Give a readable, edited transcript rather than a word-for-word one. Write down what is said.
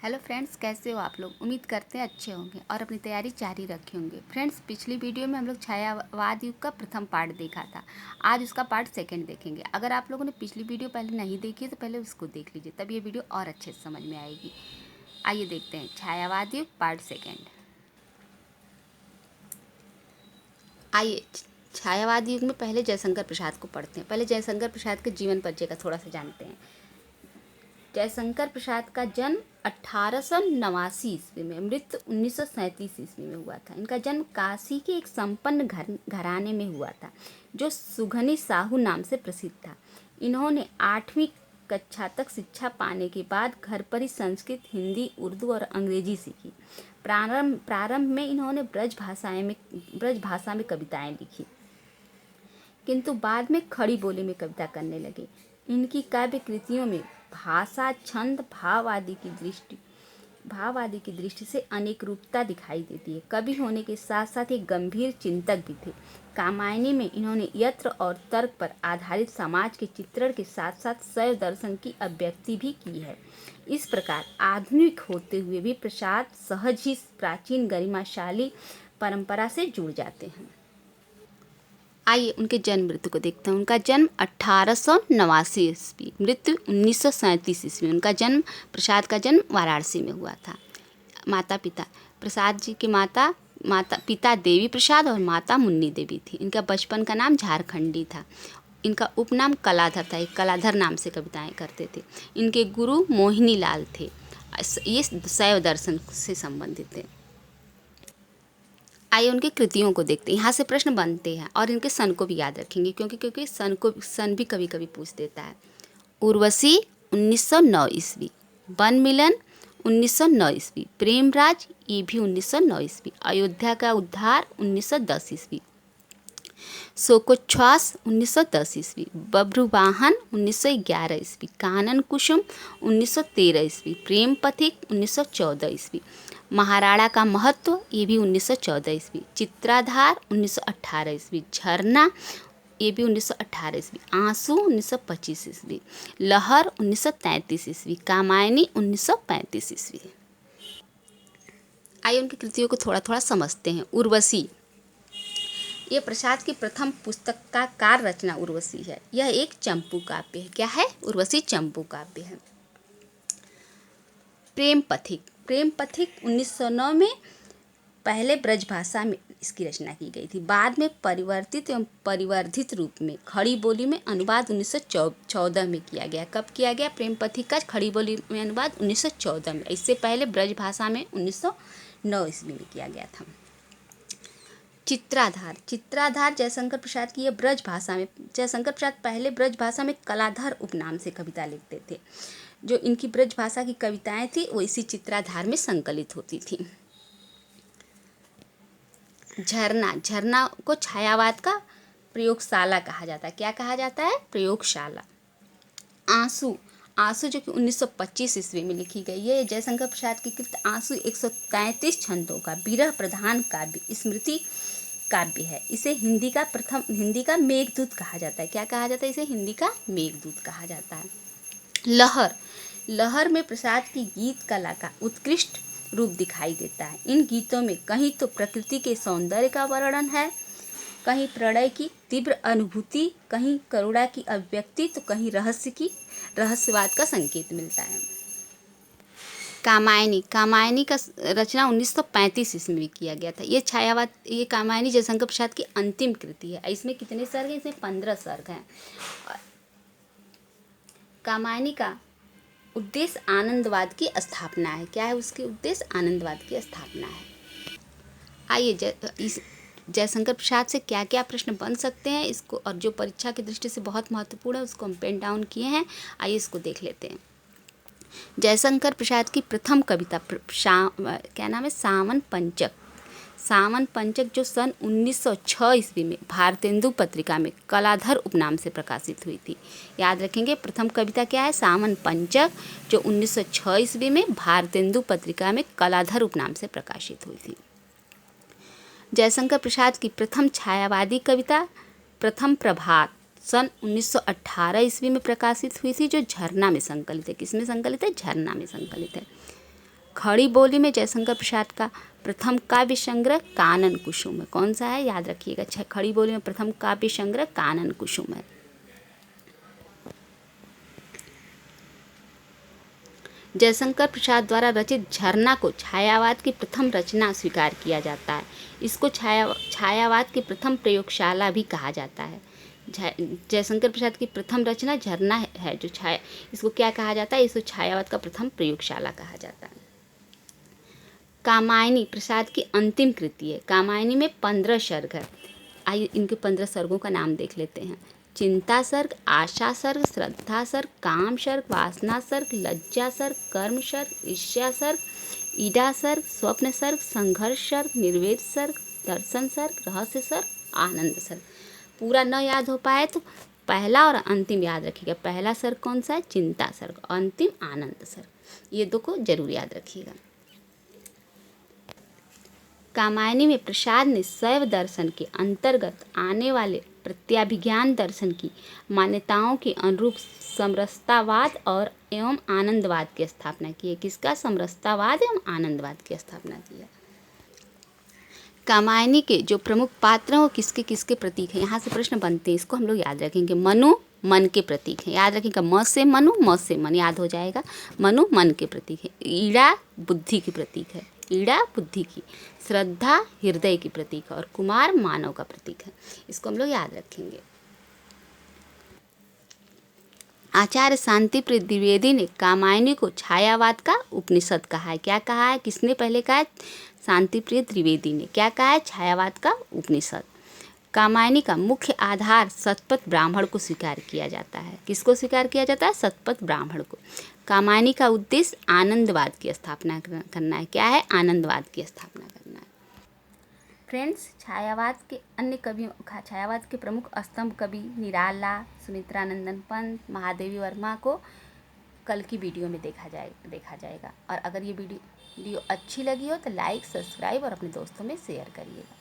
Hello friends, कैसे हो आप लोग। उम्मीद करते हैं अच्छे होंगे और अपनी तैयारी जारी रखे होंगे। फ्रेंड्स, पिछली वीडियो में हम लोग छायावाद युग का प्रथम पार्ट देखा था। आज उसका पार्ट सेकंड देखेंगे। अगर आप लोगों ने पिछली वीडियो पहले नहीं देखी है तो पहले उसको देख लीजिए, तब ये वीडियो और अच्छे से समझ में आएगी। आइए देखते हैं छायावाद युग पार्ट सेकेंड। आइए छायावाद युग में पहले जयशंकर प्रसाद को पढ़ते हैं। पहले जयशंकर प्रसाद के जीवन परिचय का थोड़ा सा जानते हैं। जयशंकर प्रसाद का जन्म 1889 ईस्वी में, मृत्यु 1937 ईस्वी में हुआ था। इनका जन्म काशी के एक संपन्न घराने में हुआ था जो सुघनी साहू नाम से प्रसिद्ध था। इन्होंने 8वीं कक्षा तक शिक्षा पाने के बाद घर पर ही संस्कृत, हिंदी, उर्दू और अंग्रेजी सीखी। प्रारंभ में इन्होंने ब्रज भाषा में कविताएं लिखी, किंतु बाद में खड़ी बोली में कविता करने लगे। इनकी काव्य कृतियों में भाषा, छंद, भाव आदि की दृष्टि से अनेक रूपता दिखाई देती है। कवि होने के साथ साथ एक गंभीर चिंतक भी थे। कामायनी में इन्होंने यत्र और तर्क पर आधारित समाज के चित्रण के साथ साथ शैव दर्शन की अभिव्यक्ति भी की है। इस प्रकार आधुनिक होते हुए भी प्रसाद सहज ही प्राचीन गरिमाशाली परंपरा से जुड़ जाते हैं। आइए उनके जन्म मृत्यु को देखते हैं। उनका जन्म 1889 ईस्वी, मृत्यु 1937 ईस्वी। उनका जन्म, प्रसाद का जन्म वाराणसी में हुआ था। माता पिता, प्रसाद जी के पिता देवी प्रसाद और माता मुन्नी देवी थी। इनका बचपन का नाम झारखंडी था। इनका उपनाम कलाधर था। एक कलाधर नाम से कविताएं करते थे। इनके गुरु मोहिनी लाल थे। ये शैव दर्शन से संबंधित थे। आइए उनकी कृतियों को देखते हैं। यहाँ से प्रश्न बनते हैं और इनके सन को भी याद रखेंगे, क्योंकि सन भी कभी कभी पूछ देता है। उर्वशी 1909 ईस्वी, वन मिलन 1909 ईस्वी, प्रेमराज ये भी 1909 ईस्वी, अयोध्या का उद्धार 1910 ईस्वी, शोकोच्छ्वास 1910 ईस्वी, बभ्रुवाहन 1911 ईस्वी, कानन कुसुम 1913 ईस्वी, प्रेम पथिक 1914 ईस्वी, महाराणा का महत्व ये भी 1914 ईस्वी, चित्राधार 1918 ईस्वी, झरना ये भी 1918 ईस्वी, आंसू 1925 ईस्वी, लहर 1933 ईस्वी, कामायनी 1935 ईस्वी। आइए उनकी कृतियों को थोड़ा थोड़ा समझते हैं। उर्वशी, ये प्रसाद की प्रथम पुस्तक का कार रचना उर्वशी है। यह एक चंपू काव्य है। क्या है? उर्वशी चंपू काव्य है। प्रेम पथिक 1909 में पहले ब्रज भाषा में इसकी रचना की गई थी। बाद में परिवर्तित एवं परिवर्धित रूप में खड़ी बोली में अनुवाद 1914 में किया गया। कब किया गया? प्रेम पथिक का खड़ी बोली में अनुवाद 1914 में। इससे पहले ब्रज भाषा में 1909 ईस्वी में किया गया था। चित्राधार जयशंकर प्रसाद की यह जयशंकर प्रसाद पहले ब्रज भाषा में कलाधर उपनाम से कविता लिखते थे। जो इनकी ब्रज भाषा की कविताएं थी वो इसी चित्राधार में संकलित होती थी। झरना को छायावाद का प्रयोगशाला कहा जाता है। क्या कहा जाता है? प्रयोगशाला। आंसू जो कि 1925 ईस्वी में लिखी गई है। जयशंकर प्रसाद की कृत आंसू 133 छंदों का विरह प्रधान काव्य, स्मृति काव्य है। इसे हिंदी का मेघदूत कहा जाता है। क्या कहा जाता है? इसे हिंदी का मेघदूत कहा जाता है। लहर में प्रसाद की गीत कला का उत्कृष्ट रूप दिखाई देता है। इन गीतों में कहीं तो प्रकृति के सौंदर्य का वर्णन है, कहीं प्रणय की तीव्र अनुभूति, कहीं करुणा की अभिव्यक्ति, तो कहीं रहस्यवाद का संकेत मिलता है। कामायनी का रचना 1935 ईस्वी में किया गया था। ये कामायनी जयशंकर प्रसाद की अंतिम कृति है। इसमें कितने सर्ग हैं? इसमें 15 सर्ग हैं। कामायनी का उद्देश्य आनंदवाद की स्थापना है। क्या है उसके उद्देश्य? आनंदवाद की स्थापना है। आइए इस जयशंकर प्रसाद से क्या क्या प्रश्न बन सकते हैं इसको, और जो परीक्षा की दृष्टि से बहुत महत्वपूर्ण है उसको हम पेन डाउन किए हैं। आइए इसको देख लेते हैं। जयशंकर प्रसाद की प्रथम कविता क्या नाम है? सावन पंचक जो सन 1906 ईस्वी में भारतेंदु पत्रिका में कलाधर उपनाम से प्रकाशित हुई थी। याद रखेंगे, प्रथम कविता क्या है? सावन पंचक, जो 1906 ईस्वी में भारतेंदु पत्रिका में कलाधर उपनाम से प्रकाशित हुई थी। जयशंकर प्रसाद की प्रथम छायावादी कविता प्रथम प्रभात सन 1918 ईस्वी में प्रकाशित हुई थी, जो झरना में संकलित है। किसमें संकलित है? झरना में संकलित है। खड़ी बोली में जयशंकर प्रसाद का प्रथम काव्य संग्रह कानन कुसुम है। कौन सा है, याद रखिएगा। खड़ी बोली में प्रथम काव्य संग्रह कानन कुसुम है। जयशंकर प्रसाद द्वारा रचित झरना को छायावाद की प्रथम रचना स्वीकार किया जाता है। इसको छायावाद की प्रथम प्रयोगशाला भी कहा जाता है। जयशंकर प्रसाद की प्रथम रचना झरना है जो इसको क्या कहा जाता है, इसको छायावाद का प्रथम प्रयोगशाला कहा जाता है। कामायनी प्रसाद की अंतिम कृति है। कामायनी में 15 सर्ग है। आइए इनके 15 सर्गों का नाम देख लेते हैं। चिंता सर्ग, आशा सर्ग, श्रद्धा सर्ग, काम सर्ग, वासना सर्ग, लज्जा सर्ग, कर्म सर्ग, ईर्ष्या सर्ग, ईडा सर्ग, स्वप्न सर्ग, संघर्ष सर्ग, निर्वेद सर्ग, दर्शन सर्ग, रहस्य सर्ग, आनंद सर्ग। पूरा न याद हो पाए तो पहला और अंतिम याद रखिएगा। पहला सर्ग कौन सा है, चिंता सर्ग, अंतिम आनंद सर्ग। ये दो को जरूर याद रखिएगा। कामायनी में प्रसाद ने शैव दर्शन के अंतर्गत आने वाले प्रत्याभिज्ञान दर्शन की मान्यताओं के अनुरूप समरसतावाद और एवं आनंदवाद की स्थापना की है। किसका, समरसतावाद एवं आनंदवाद की स्थापना की है। कामायनी के जो प्रमुख पात्र हैं वो किसके किसके प्रतीक हैं, यहाँ से प्रश्न बनते हैं, इसको हम लोग याद रखेंगे। मनु मन के प्रतीक है, याद रखेंगे। म से मनु, म से मन, याद हो जाएगा। मनु मन के प्रतीक है। ईड़ा बुद्धि की प्रतीक है, ईड़ा बुद्धि की। श्रद्धा हृदय की प्रतीक है और कुमार मानव का प्रतीक है। इसको हम लोग याद रखेंगे। आचार्य शांतिप्रिय द्विवेदी ने कामायनी को छायावाद का उपनिषद कहा है। क्या कहा है, किसने पहले कहा है, शांतिप्रिय द्विवेदी ने। क्या कहा है, छायावाद का उपनिषद। कामायनी का मुख्य आधार शतपथ ब्राह्मण को स्वीकार किया जाता है। किसको स्वीकार किया जाता है, शतपथ ब्राह्मण को। कामायनी का उद्देश्य आनंदवाद की स्थापना करना है। क्या है, आनंदवाद की स्थापना करना है। फ्रेंड्स, छायावाद के अन्य कवियों, छायावाद के प्रमुख स्तंभ कवि निराला, सुमित्रानंदन पंत, महादेवी वर्मा को कल की वीडियो में देखा जाएगा। और अगर ये वीडियो अच्छी लगी हो तो लाइक, सब्सक्राइब और अपने दोस्तों में शेयर करिएगा।